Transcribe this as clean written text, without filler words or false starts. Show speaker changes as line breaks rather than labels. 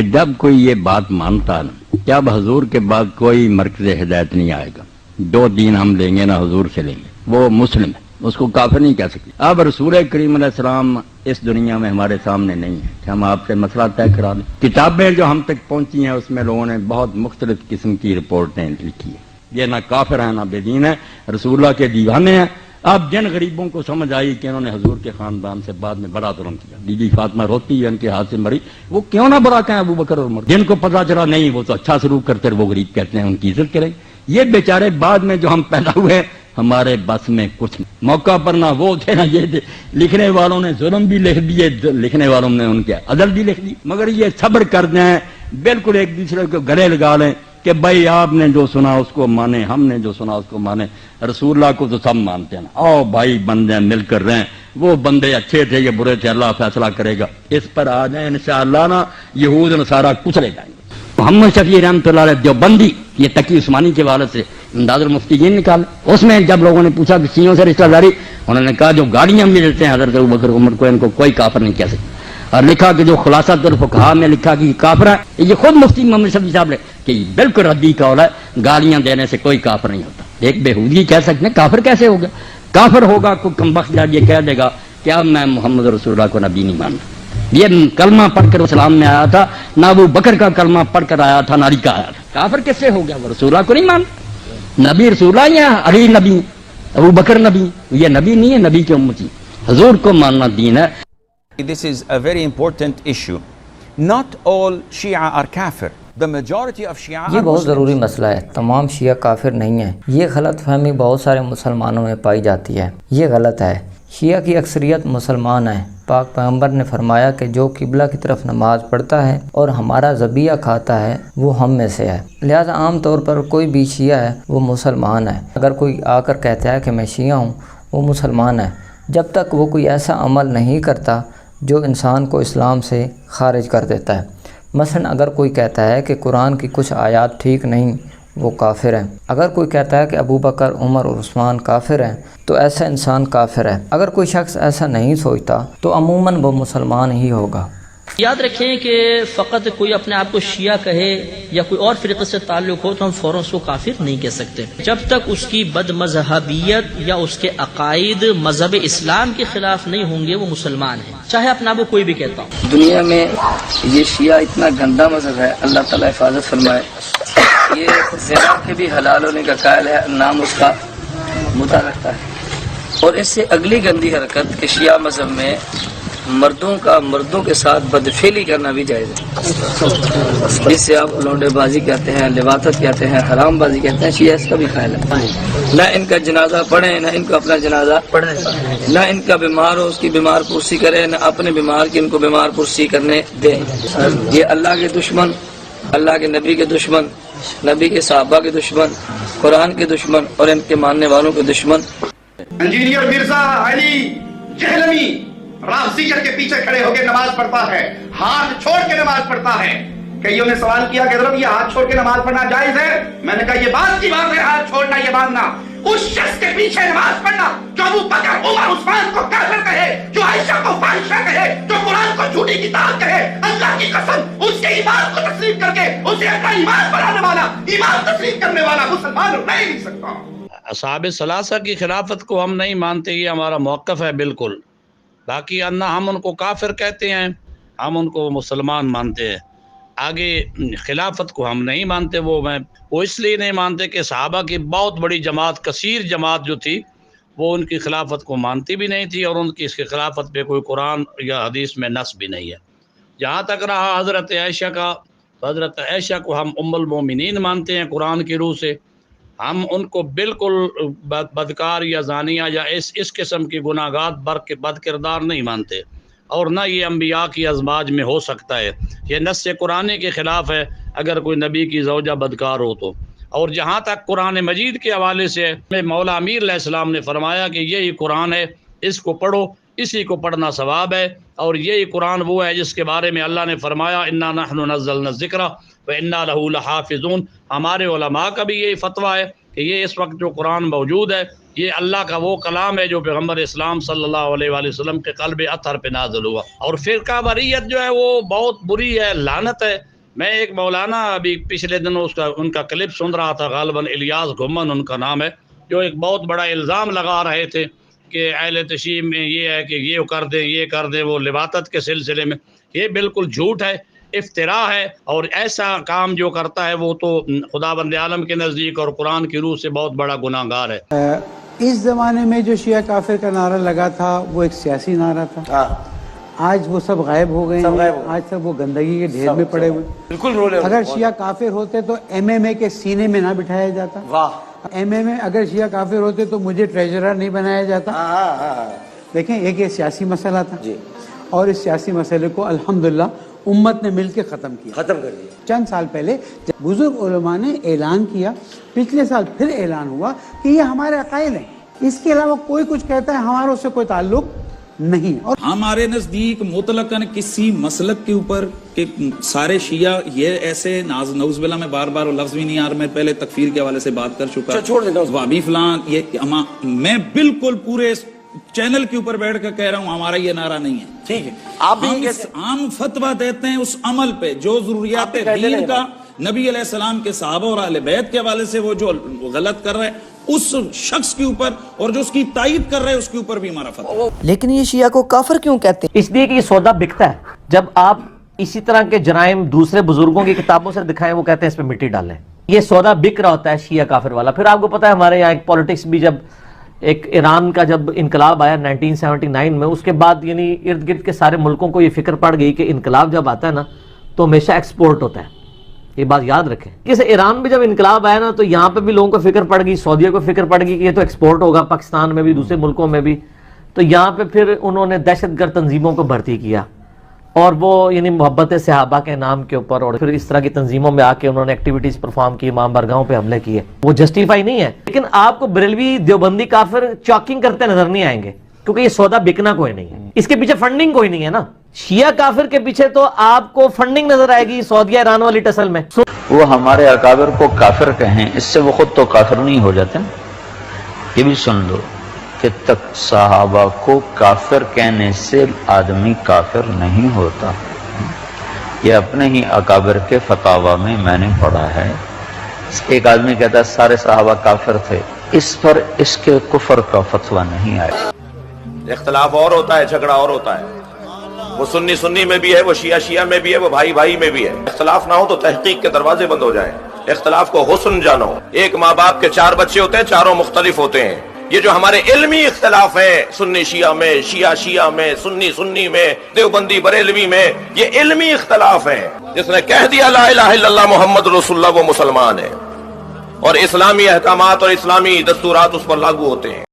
جب کوئی یہ بات مانتا نا کہ اب حضور کے بعد کوئی مرکز ہدایت نہیں آئے گا، دو دین ہم لیں گے نا حضور سے لیں گے، وہ مسلم ہے، اس کو کافر نہیں کہہ سکتے۔ اب رسول کریم علیہ السلام اس دنیا میں ہمارے سامنے نہیں ہے کہ ہم آپ سے مسئلہ طے کرا دیں۔ کتابیں جو ہم تک پہنچی ہیں اس میں لوگوں نے بہت مختلف قسم کی رپورٹیں لکھی ہیں، یہ نہ کافر ہیں نہ بے دین ہیں، رسول اللہ کے دیوانے ہیں۔ اب جن غریبوں کو سمجھ آئی کہ انہوں نے حضور کے خاندان سے بعد میں بڑا ظلم کیا، بی بی فاطمہ روتی ہے ان کے ہاتھ سے مری، وہ کیوں نہ برا کہیں ابو بکر اور عمر، جن کو پتا چلا نہیں وہ تو اچھا سلوک کرتے وہ غریب کہتے ہیں ان کی عزت کریں۔ یہ بیچارے بعد میں جو ہم پیدا ہوئے ہمارے بس میں کچھ نہیں، موقع پر نہ وہ تھے نہ یہ تھے، لکھنے والوں نے ظلم بھی لکھ دیے، لکھنے والوں نے ان کے عدل بھی لکھ دی، مگر یہ صبر کر دیں، بالکل ایک دوسرے کو گلے لگا لیں کہ بھائی آپ نے جو سنا اس کو مانے، ہم نے جو سنا اس کو مانے، رسول اللہ کو تو سب مانتے ہیں نا، آؤ بھائی بندے مل کر رہیں، وہ بندے اچھے تھے یہ برے تھے، اللہ فیصلہ کرے گا، اس پر آ جائیں انشاءاللہ نا یہود نصارہ کچلے جائیں گے۔ محمد شفیع رحمۃ اللہ علیہ دیوبندی یہ تقی عثمانی کے والد سے امداد المفتیین نکال، اس میں جب لوگوں نے پوچھا کہ شیعوں سے رشتہ داری، انہوں نے کہا جو گاڑیاں بھی دیتے ہیں حضرت ابوبکر عمر کو ان کو کوئی کافر نہیں کہہ سکتا، اور لکھا کہ جو خلاصۃ الفقہاء میں لکھا کہ کافر ہے، یہ خود مفتی محمد شفیع صاحب نے کہ یہ بالکل ردی قول ہے، گالیاں دینے سے کوئی کافر نہیں ہوتا۔ ایک بےہودگی کہہ سکتے ہیں کافر کیسے ہوگا؟ کافر ہوگا کوئی کمبخت جب یہ کہہ دے گا کہ اب میں محمد رسول اللہ کو نبی نہیں مانتا، یہ کلمہ پڑھ کر اسلام میں آیا تھا، نہ ابو بکر کا کلمہ پڑھ کر آیا تھا، نہ علی کا آیا تھا، کافر کس سے ہو گیا؟ وہ رسول اللہ کو نہیں مانتا، نبی رسول اللہ یا علی نبی، ابو بکر نبی، یہ نبی نہیں ہے، نبی کی امتی، حضور کو ماننا دین ہے۔
This is a very important issue. Not all Shia are kafir. The majority of Shia are
یہ بہت
Muslims.
ضروری مسئلہ ہے، تمام شیعہ کافر نہیں ہیں، یہ غلط فہمی بہت سارے مسلمانوں میں پائی جاتی ہے، یہ غلط ہے۔ شیعہ کی اکثریت مسلمان ہیں، پاک پیغمبر نے فرمایا کہ جو قبلہ کی طرف نماز پڑھتا ہے اور ہمارا ذبیحہ کھاتا ہے وہ ہم میں سے ہے، لہذا عام طور پر کوئی بھی شیعہ ہے وہ مسلمان ہے۔ اگر کوئی آ کر کہتا ہے کہ میں شیعہ ہوں، وہ مسلمان ہے، جب تک وہ کوئی ایسا عمل نہیں کرتا جو انسان کو اسلام سے خارج کر دیتا ہے۔ مثلا اگر کوئی کہتا ہے کہ قرآن کی کچھ آیات ٹھیک نہیں، وہ کافر ہے۔ اگر کوئی کہتا ہے کہ ابو بکر، عمر اور عثمان کافر ہیں، تو ایسا انسان کافر ہے۔ اگر کوئی شخص ایسا نہیں سوچتا تو عموماً وہ مسلمان ہی ہوگا۔
یاد رکھیں کہ فقط کوئی اپنے آپ کو شیعہ کہے یا کوئی اور فرقے سے تعلق ہو تو ہم فوراً اس کو کافر نہیں کہہ سکتے، جب تک اس کی بد مذہبیت یا اس کے عقائد مذہب اسلام کے خلاف نہیں ہوں گے وہ مسلمان ہیں، چاہے اپنا آپ کو کوئی بھی کہتا ہو۔
دنیا میں یہ شیعہ اتنا گندا مذہب ہے، اللہ تعالیٰ حفاظت فرمائے، یہ زنا کے بھی حلال ہونے کا قائل ہے، نام اس کا متع رکھتا ہے، اور اس سے اگلی گندی حرکت کہ شیعہ مذہب میں مردوں کا مردوں کے ساتھ بدفعلی کرنا بھی جائز ہے، جس سے آپ لونڈے بازی کہتے ہیں، لواطت کہتے ہیں، حرام بازی کہتے ہیں، شیعہ اس کا بھی قائل ہے۔ نہ ان کا جنازہ پڑھیں، نہ ان کو اپنا جنازہ پڑھیں، نہ ان کا بیمار ہو اس کی بیمار پرسی کریں، نہ اپنے بیمار کی ان کو بیمار پرسی کرنے دیں۔ یہ اللہ کے دشمن، اللہ کے نبی کے دشمن، نبی کے صحابہ کے دشمن، قرآن کے دشمن اور ان کے ماننے والوں کے دشمن۔
انجینئر مرزا علی جہلمی رافضی کے پیچھے کھڑے ہو کے نماز پڑھتا ہے، ہاتھ چھوڑ کے نماز پڑھتا ہے۔ کئیوں نے سوال کیا کہ حضرت یہ ہاتھ چھوڑ کے نماز پڑھنا جائز ہے؟ میں نے کہا یہ بات کی بات ہے، ہاتھ چھوڑنا یہ ماننا، اس شخص کے پیچھے نماز پڑھنا جو ابو بکر، عمر، عثمان کو کافر کہے، جو عائشہ کو فاحشہ کہے، جو قرآن کو جھوٹی کتاب کہے، اللہ کی قسم اس کے ایمان کو تسلیم کر کے اسے اپنا ایمان بنانے والا، ایمان تسلیم کرنے والا مسلمان رہ نہیں سکتا۔
اصحاب ثلاثہ کی خلافت کو ہم نہیں مانتے، یہ ہمارا موقف ہے بالکل۔ باقی انا ہم ان کو کافر کہتے ہیں، ہم ان کو مسلمان مانتے ہیں، آگے خلافت کو ہم نہیں مانتے۔ وہ اس لیے نہیں مانتے کہ صحابہ کی بہت بڑی جماعت، کثیر جماعت جو تھی وہ ان کی خلافت کو مانتی بھی نہیں تھی، اور ان کی اس کی خلافت پہ کوئی قرآن یا حدیث میں نص بھی نہیں ہے۔ جہاں تک رہا حضرت عائشہ کا، حضرت عائشہ کو ہم ام المومنین مانتے ہیں قرآن کی روح سے، ہم ان کو بالکل بدکار یا زانیہ یا اس قسم کی گناہگار بد کردار نہیں مانتے، اور نہ یہ انبیاء کی ازواج میں ہو سکتا ہے، یہ نص قرآن کے خلاف ہے اگر کوئی نبی کی زوجہ بدکار ہو تو۔ اور جہاں تک قرآن مجید کے حوالے سے مولا امیر علیہ السلام نے فرمایا کہ یہی قرآن ہے، اس کو پڑھو، اسی کو پڑھنا ثواب ہے، اور یہی قرآن وہ ہے جس کے بارے میں اللہ نے فرمایا انا نحن نزلنا الذکر وانا لہ لحافظون۔ ہمارے علماء کا بھی یہی فتویٰ ہے کہ یہ اس وقت جو قرآن موجود ہے یہ اللہ کا وہ کلام ہے جو پیغمبر اسلام صلی اللہ علیہ وآلہ وسلم کے قلب اطہر پہ نازل ہوا۔ اور فرقہ واریت جو ہے وہ بہت بری ہے، لعنت ہے، میں ایک مولانا ابھی پچھلے دن ان کا کلپ سن رہا تھا، غالباً الیاس گھمن ان کا نام ہے، جو ایک بہت بڑا الزام لگا رہے تھے کہ اہل تشیع میں یہ ہے کہ یہ کر دیں وہ لواطت کے سلسلے میں. یہ بالکل جھوٹ ہے، افتراء ہے، اور ایسا کام جو کرتا ہے وہ تو خداوند عالم کے نزدیک اور قرآن کی روح سے بہت بڑا گناہ گار ہے.
اس زمانے میں جو شیعہ کافر کا نعرہ لگا تھا وہ ایک سیاسی نعرہ تھا. آج وہ سب غائب ہو گئے ہیں، آج سب وہ گندگی کے ڈھیر میں پڑے ہوئے. بالکل اگر شیعہ کافر ہوتے تو ایم ایم اے کے سینے میں نہ بٹھایا جاتا. ایم ایم اے اگر شیعہ کافر ہوتے تو مجھے ٹریجرر نہیں بنایا جاتا. دیکھیں ایک یہ سیاسی مسئلہ تھا، اور اس سیاسی مسئلے کو الحمدللہ امت نے مل کے ختم کر دیا. چند سال پہلے جب بزرگ علماء نے اعلان کیا، پچھلے سال پھر اعلان ہوا کہ یہ ہمارے عقائد ہیں، اس کے علاوہ کوئی کچھ کہتا ہے ہمارا اس سے کوئی تعلق نہیں. اور
ہمارے نزدیک مطلقاً کسی مسلک کے اوپر کہ سارے شیعہ یہ ایسے نعوذ باللہ، میں بار بار لفظ بھی نہیں آ رہا، میں پہلے تکفیر کے حوالے سے بات کر چکا، وابی فلان، یہ میں بالکل پورے چینل کے اوپر بیٹھ کر کہہ رہا ہوں ہمارا یہ نعرہ نہیں ہے. ٹھیک ہے، آپ عام فتویٰ دیتے ہیں اس عمل پہ جو ضروریات دین کا، نبی علیہ السلام کے صحابہ اور اہل بیت کے حوالے سے وہ جو غلط کر رہے ہیں اس شخص کے اوپر، اور جو اس کی تائید کر رہے ہیں اس کے اوپر بھی ہمارا فتویٰ.
لیکن یہ شیعہ کو کافر کیوں کہتے ہیں؟
اس لیے کہ یہ سودا بکتا ہے. جب آپ اسی طرح کے جرائم دوسرے بزرگوں کی کتابوں سے دکھائیں، وہ کہتے ہیں اس پہ مٹی ڈالیں. یہ سودا بک رہا ہوتا ہے شیعہ کافر والا. پھر آپ کو پتا ہے ہمارے یہاں ایک پولیٹکس بھی، جب ایک ایران کا جب انقلاب آیا 1979 میں، اس کے بعد یعنی ارد گرد کے سارے ملکوں کو یہ فکر پڑ گئی کہ انقلاب جب آتا ہے نا تو ہمیشہ ایکسپورٹ ہوتا ہے. یہ بات یاد رکھیں. جیسے ایران میں جب انقلاب آیا نا تو یہاں پہ بھی لوگوں کو فکر پڑ گئی، سعودیہ کو فکر پڑ گئی کہ یہ تو ایکسپورٹ ہوگا پاکستان میں بھی، دوسرے ملکوں میں بھی. تو یہاں پہ پھر انہوں نے دہشت گرد تنظیموں کو بھرتی کیا، اور وہ یعنی محبت صحابہ کے نام کے اوپر، اور پھر اس طرح کی تنظیموں میں آ کے انہوں نے ایکٹیویٹیز پرفارم کی، امام برگاہوں پہ حملے کیے. وہ جسٹیفائی نہیں ہے. لیکن آپ کو بریلوی دیوبندی کافر چاکنگ کرتے نظر نہیں آئیں گے، کیونکہ یہ سودا بکنا کوئی نہیں ہے، اس کے پیچھے فنڈنگ کوئی نہیں ہے نا. شیعہ کافر کے پیچھے تو آپ کو فنڈنگ نظر آئے گی سعودیہ ایران والی ٹسل میں.
وہ ہمارے اکابر کو کافر کہیں، اس سے وہ خود تو کافر نہیں ہو جاتے. یہ بھی سن لو کہ تک صحابہ کو کافر کہنے سے آدمی کافر نہیں ہوتا. یہ اپنے ہی اکابر کے فتاوی میں میں نے پڑھا ہے. ایک آدمی کہتا ہے سارے صحابہ کافر تھے، اس پر اس کے کفر کا فتویٰ نہیں آیا.
اختلاف اور ہوتا ہے، جھگڑا اور ہوتا ہے. وہ سنی سنی میں بھی ہے، وہ شیعہ شیعہ میں بھی ہے، وہ بھائی بھائی میں بھی ہے. اختلاف نہ ہو تو تحقیق کے دروازے بند ہو جائیں. اختلاف کو حسن جانو. ایک ماں باپ کے 4 بچے ہوتے ہیں، چاروں مختلف ہوتے ہیں. یہ جو ہمارے علمی اختلاف ہیں، سنی شیعہ میں، شیعہ شیعہ میں، سنی سنی میں، دیوبندی بریلوی میں، یہ علمی اختلاف ہیں. جس نے کہہ دیا لا الہ الا اللہ محمد رسول اللہ وہ مسلمان ہے، اور اسلامی احکامات اور اسلامی دستورات اس پر لاگو ہوتے ہیں.